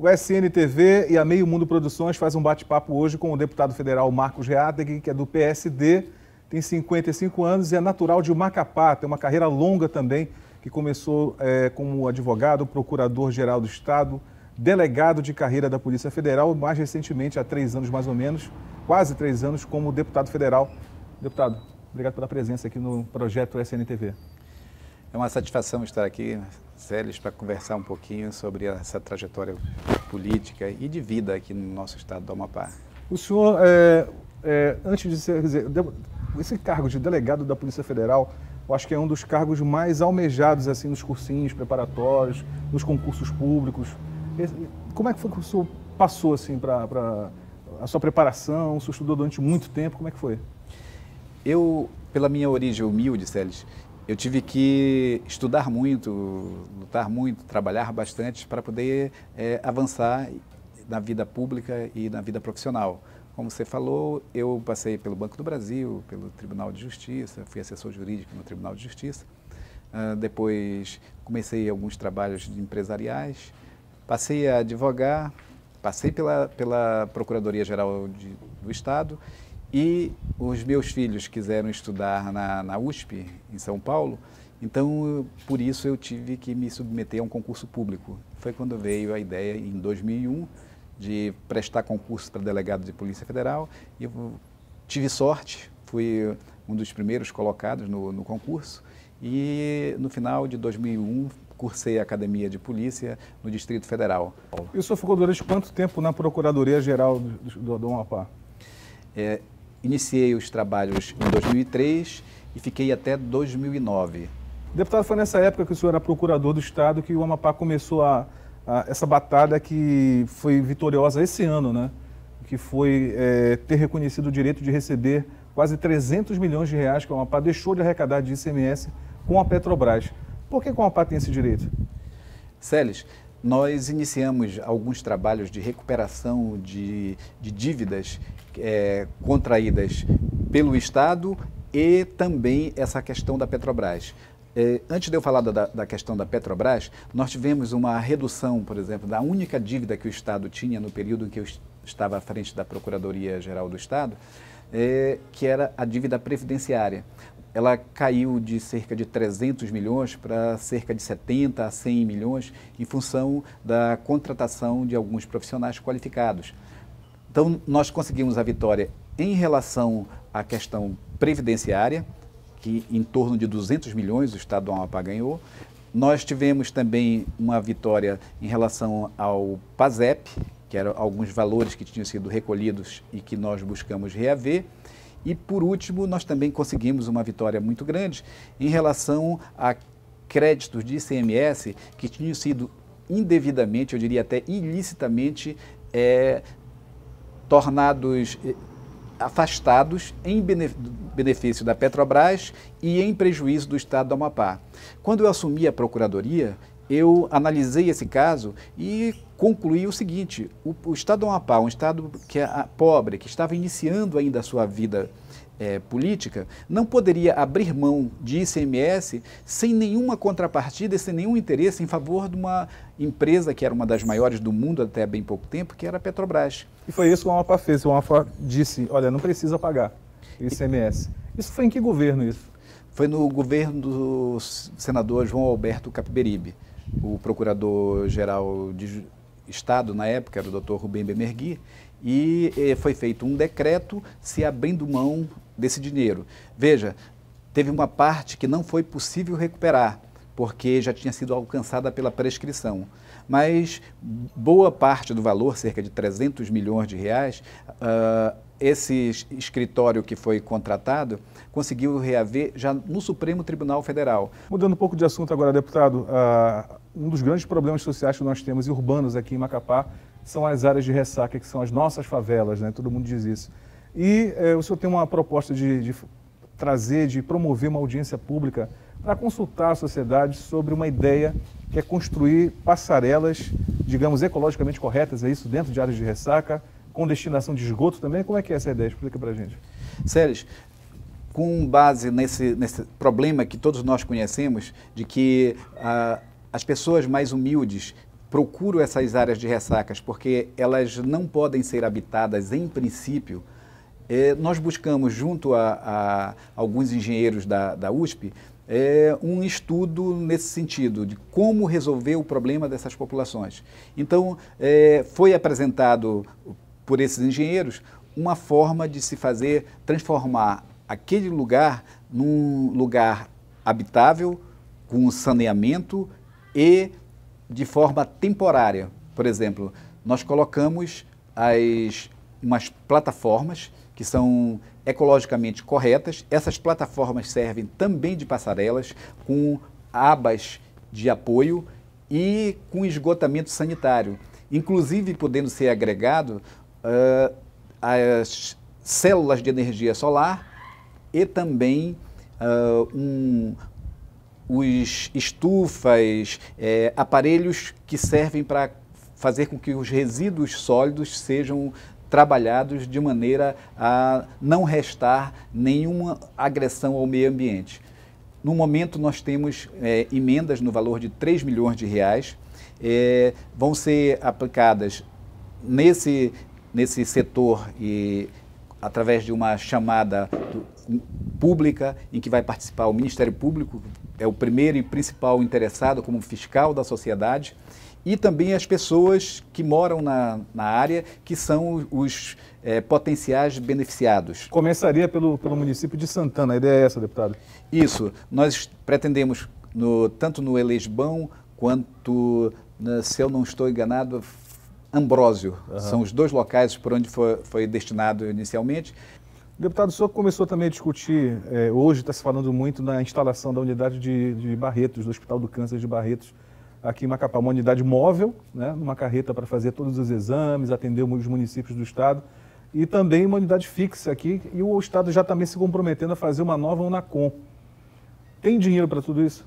O SNTV e a Meio Mundo Produções faz um bate-papo hoje com o deputado federal Marcos Reátegui, que é do PSD, tem 55 anos e é natural de Macapá, tem uma carreira longa também, que começou como advogado, procurador-geral do Estado, delegado de carreira da Polícia Federal, mais recentemente, há 3 anos mais ou menos, quase 3 anos, como deputado federal. Deputado, obrigado pela presença aqui no projeto SNTV. É uma satisfação estar aqui, Célis, para conversar um pouquinho sobre essa trajetória política e de vida aqui no nosso estado do Amapá. O senhor, antes de ser, quer dizer, esse cargo de delegado da Polícia Federal, eu acho que é um dos cargos mais almejados assim nos cursinhos preparatórios, nos concursos públicos. Como é que foi que o senhor passou assim para a sua preparação? O senhor estudou durante muito tempo, como é que foi? Eu, pela minha origem humilde, Célis, eu tive que estudar muito, lutar muito, trabalhar bastante para poder avançar na vida pública e na vida profissional. Como você falou, eu passei pelo Banco do Brasil, pelo Tribunal de Justiça, fui assessor jurídico no Tribunal de Justiça. Depois comecei alguns trabalhos empresariais, passei a advogar, passei pela Procuradoria-Geral do Estado. E os meus filhos quiseram estudar na USP, em São Paulo, então, por isso eu tive que me submeter a um concurso público. Foi quando veio a ideia, em 2001, de prestar concurso para delegado de Polícia Federal. E eu tive sorte, fui um dos primeiros colocados no concurso. E no final de 2001, cursei a Academia de Polícia no Distrito Federal. E o senhor ficou durante quanto tempo na Procuradoria-Geral do Amapá? Iniciei os trabalhos em 2003 e fiquei até 2009. Deputado, foi nessa época que o senhor era procurador do Estado que o Amapá começou essa batalha que foi vitoriosa esse ano, né? Que foi ter reconhecido o direito de receber quase 300 milhões de reais que o Amapá deixou de arrecadar de ICMS com a Petrobras. Por que o Amapá tem esse direito? Célis, nós iniciamos alguns trabalhos de recuperação de dívidas contraídas pelo Estado e também essa questão da Petrobras. Antes de eu falar da questão da Petrobras, nós tivemos uma redução, por exemplo, da única dívida que o Estado tinha no período em que eu estava à frente da Procuradoria-Geral do Estado, que era a dívida previdenciária. Ela caiu de cerca de 300 milhões para cerca de 70 a 100 milhões em função da contratação de alguns profissionais qualificados. Então, nós conseguimos a vitória em relação à questão previdenciária, que em torno de 200 milhões o Estado do Amapá ganhou. Nós tivemos também uma vitória em relação ao PASEP, que eram alguns valores que tinham sido recolhidos e que nós buscamos reaver. E, por último, nós também conseguimos uma vitória muito grande em relação a créditos de ICMS que tinham sido indevidamente, eu diria até ilicitamente, tornados afastados em benefício da Petrobras e em prejuízo do Estado do Amapá. Quando eu assumi a Procuradoria, eu analisei esse caso e concluí o seguinte: o Estado do Amapá, um Estado que é pobre, que estava iniciando ainda a sua vida política, não poderia abrir mão de ICMS sem nenhuma contrapartida e sem nenhum interesse em favor de uma empresa que era uma das maiores do mundo até bem pouco tempo, que era a Petrobras. E foi isso que o Amapá fez. O Amapá disse, olha, não precisa pagar ICMS. Isso foi em que governo isso? Foi no governo do senador João Alberto Capiberibe. O procurador-geral de Estado, na época, era o Dr. Rubem Bemergui, e foi feito um decreto se abrindo mão desse dinheiro. Veja, teve uma parte que não foi possível recuperar, porque já tinha sido alcançada pela prescrição. Mas boa parte do valor, cerca de 300 milhões de reais, esse escritório que foi contratado conseguiu reaver já no Supremo Tribunal Federal. Mudando um pouco de assunto agora, deputado, um dos grandes problemas sociais que nós temos e urbanos aqui em Macapá são as áreas de ressaca, que são as nossas favelas, né? Todo mundo diz isso. E o senhor tem uma proposta de promover uma audiência pública para consultar a sociedade sobre uma ideia que é construir passarelas, digamos, ecologicamente corretas, é isso, dentro de áreas de ressaca, com destinação de esgoto também. Como é que é essa ideia? Explica para a gente. Célis, com base nesse problema que todos nós conhecemos, de que as pessoas mais humildes procuro essas áreas de ressacas porque elas não podem ser habitadas em princípio. Nós buscamos, junto a alguns engenheiros da USP, um estudo nesse sentido, de como resolver o problema dessas populações. Então, foi apresentado por esses engenheiros uma forma de se fazer, transformar aquele lugar num lugar habitável, com saneamento e de forma temporária. Por exemplo, nós colocamos umas plataformas que são ecologicamente corretas. Essas plataformas servem também de passarelas, com abas de apoio e com esgotamento sanitário, inclusive podendo ser agregado as células de energia solar e também os estufas, aparelhos que servem para fazer com que os resíduos sólidos sejam trabalhados de maneira a não restar nenhuma agressão ao meio ambiente. No momento, nós temos emendas no valor de 3 milhões de reais, vão ser aplicadas nesse setor e através de uma chamada pública em que vai participar o Ministério Público, é o primeiro e principal interessado como fiscal da sociedade, e também as pessoas que moram na área, que são os potenciais beneficiados. Começaria pelo município de Santana, a ideia é essa, deputado? Isso, nós pretendemos, tanto no Elesbão quanto, se eu não estou enganado, Ambrósio. Uhum. São os dois locais por onde foi destinado inicialmente. Deputado, o senhor começou também a discutir, hoje está se falando muito na instalação da unidade de Barretos, do Hospital do Câncer de Barretos, aqui em Macapá, uma unidade móvel, né, uma carreta para fazer todos os exames, atender os municípios do estado, e também uma unidade fixa aqui, e o estado já também se comprometendo a fazer uma nova UNACOM. Tem dinheiro para tudo isso?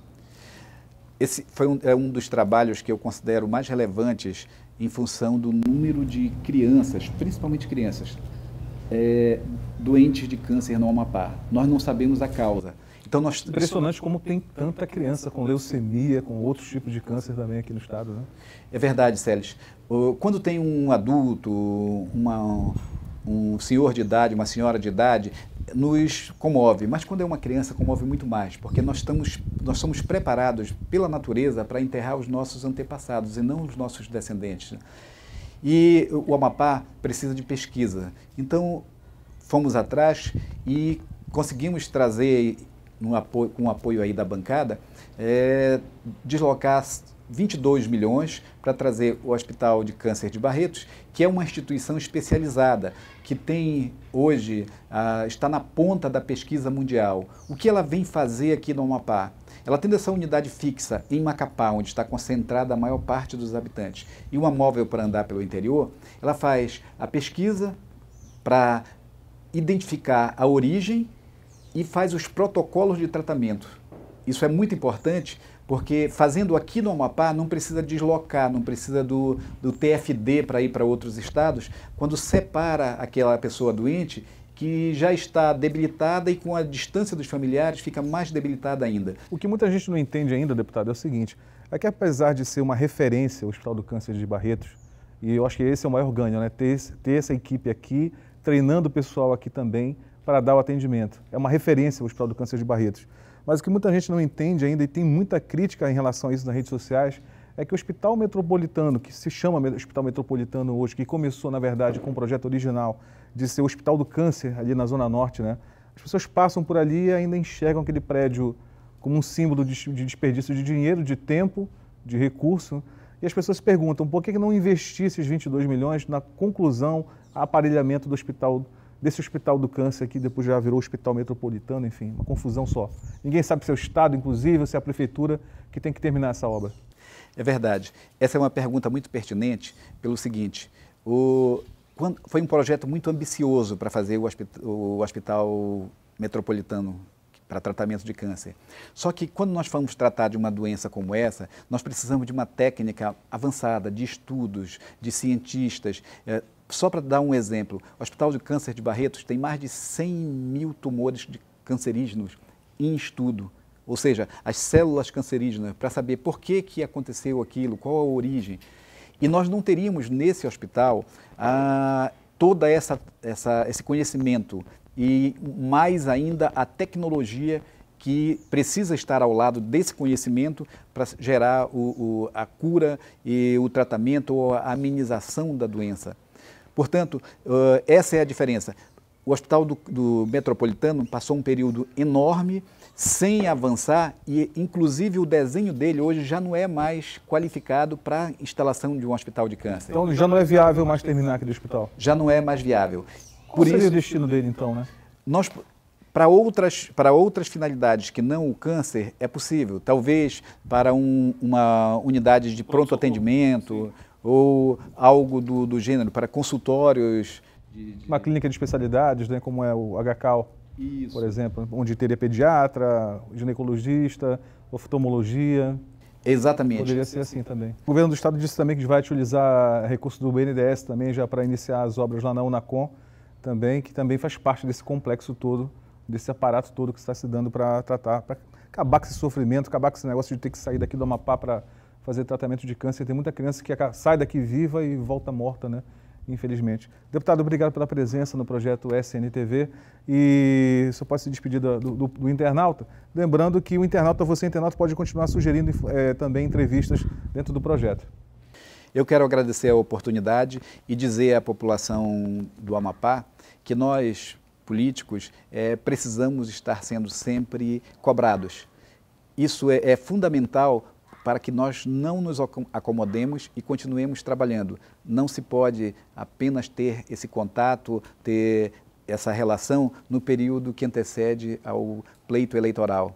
Esse foi um dos trabalhos que eu considero mais relevantes em função do número de crianças, principalmente crianças, doentes de câncer no Amapá. Nós não sabemos a causa. Então Impressionante como tem tanta criança com leucemia, com outros tipos de câncer também aqui no estado, né? É verdade, Celes. Quando tem um adulto, um senhor de idade, uma senhora de idade, nos comove, mas quando é uma criança comove muito mais, porque nós somos preparados pela natureza para enterrar os nossos antepassados e não os nossos descendentes. E o Amapá precisa de pesquisa. Então, fomos atrás e conseguimos trazer, com o apoio aí da bancada, deslocar 22 milhões para trazer o Hospital de Câncer de Barretos, que é uma instituição especializada, que tem hoje, está na ponta da pesquisa mundial. O que ela vem fazer aqui no Amapá? Ela tendo essa unidade fixa em Macapá, onde está concentrada a maior parte dos habitantes, e uma móvel para andar pelo interior, ela faz a pesquisa para identificar a origem e faz os protocolos de tratamento. Isso é muito importante, porque fazendo aqui no Amapá não precisa deslocar, não precisa do TFD para ir para outros estados, quando separa aquela pessoa doente que já está debilitada e com a distância dos familiares fica mais debilitada ainda. O que muita gente não entende ainda, deputado, é o seguinte, é que apesar de ser uma referência o Hospital do Câncer de Barretos, e eu acho que esse é o maior ganho, né? Ter essa equipe aqui, treinando o pessoal aqui também para dar o atendimento. É uma referência o Hospital do Câncer de Barretos. Mas o que muita gente não entende ainda, e tem muita crítica em relação a isso nas redes sociais, é que o Hospital Metropolitano, que se chama Hospital Metropolitano hoje, que começou, na verdade, com o projeto original de ser o Hospital do Câncer, ali na Zona Norte, né? As pessoas passam por ali e ainda enxergam aquele prédio como um símbolo de desperdício de dinheiro, de tempo, de recurso. E as pessoas se perguntam, por que não investir esses 22 milhões na conclusão, aparelhamento desse Hospital do Câncer, que depois já virou Hospital Metropolitano, enfim, uma confusão só. Ninguém sabe se é o Estado, inclusive, se é a Prefeitura que tem que terminar essa obra. É verdade. Essa é uma pergunta muito pertinente pelo seguinte, foi um projeto muito ambicioso para fazer o Hospital Metropolitano para tratamento de câncer. Só que quando nós vamos tratar de uma doença como essa, nós precisamos de uma técnica avançada, de estudos, de cientistas. Só para dar um exemplo, o Hospital de Câncer de Barretos tem mais de 100 mil tumores cancerígenos em estudo. ou seja, as células cancerígenas, para saber por que aconteceu aquilo, qual a origem. E nós não teríamos nesse hospital todo esse conhecimento e mais ainda a tecnologia que precisa estar ao lado desse conhecimento para gerar a cura e o tratamento ou a amenização da doença. Portanto, essa é a diferença. O Hospital do Metropolitano passou um período enorme sem avançar e, inclusive, o desenho dele hoje já não é mais qualificado para a instalação de um hospital de câncer. Então já não é viável mais terminar aquele hospital? Já não é mais viável. Qual seria o destino dele, então, né? Para outras finalidades que não o câncer, é possível. Talvez para uma unidade de pronto atendimento ou algo do gênero, para consultórios. Uma clínica de especialidades, né, como é o HCAL, Isso. Por exemplo, onde teria pediatra, ginecologista, oftalmologia. Exatamente. Poderia ser assim também. O governo do estado disse também que vai utilizar recursos do BNDES também já para iniciar as obras lá na Unacom, também, que também faz parte desse complexo todo, desse aparato todo que está se dando para tratar, para acabar com esse sofrimento, acabar com esse negócio de ter que sair daqui do Amapá para fazer tratamento de câncer. Tem muita criança que sai daqui viva e volta morta, né? Infelizmente. Deputado, obrigado pela presença no projeto SNTV e só pode se despedir do internauta, lembrando que o internauta, você internauta, pode continuar sugerindo também entrevistas dentro do projeto. Eu quero agradecer a oportunidade e dizer à população do Amapá que nós, políticos, precisamos estar sendo sempre cobrados. Isso é fundamental para que nós não nos acomodemos e continuemos trabalhando. Não se pode apenas ter esse contato, ter essa relação no período que antecede ao pleito eleitoral.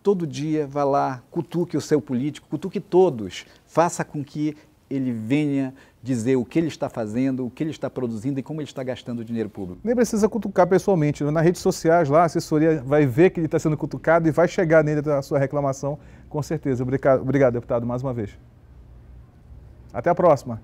Todo dia vá lá, cutuque o seu político, cutuque todos, faça com que ele venha dizer o que ele está fazendo, o que ele está produzindo e como ele está gastando o dinheiro público. Nem precisa cutucar pessoalmente. Nas redes sociais, lá, a assessoria vai ver que ele está sendo cutucado e vai chegar nele a sua reclamação, com certeza. Obrigado, deputado, mais uma vez. Até a próxima.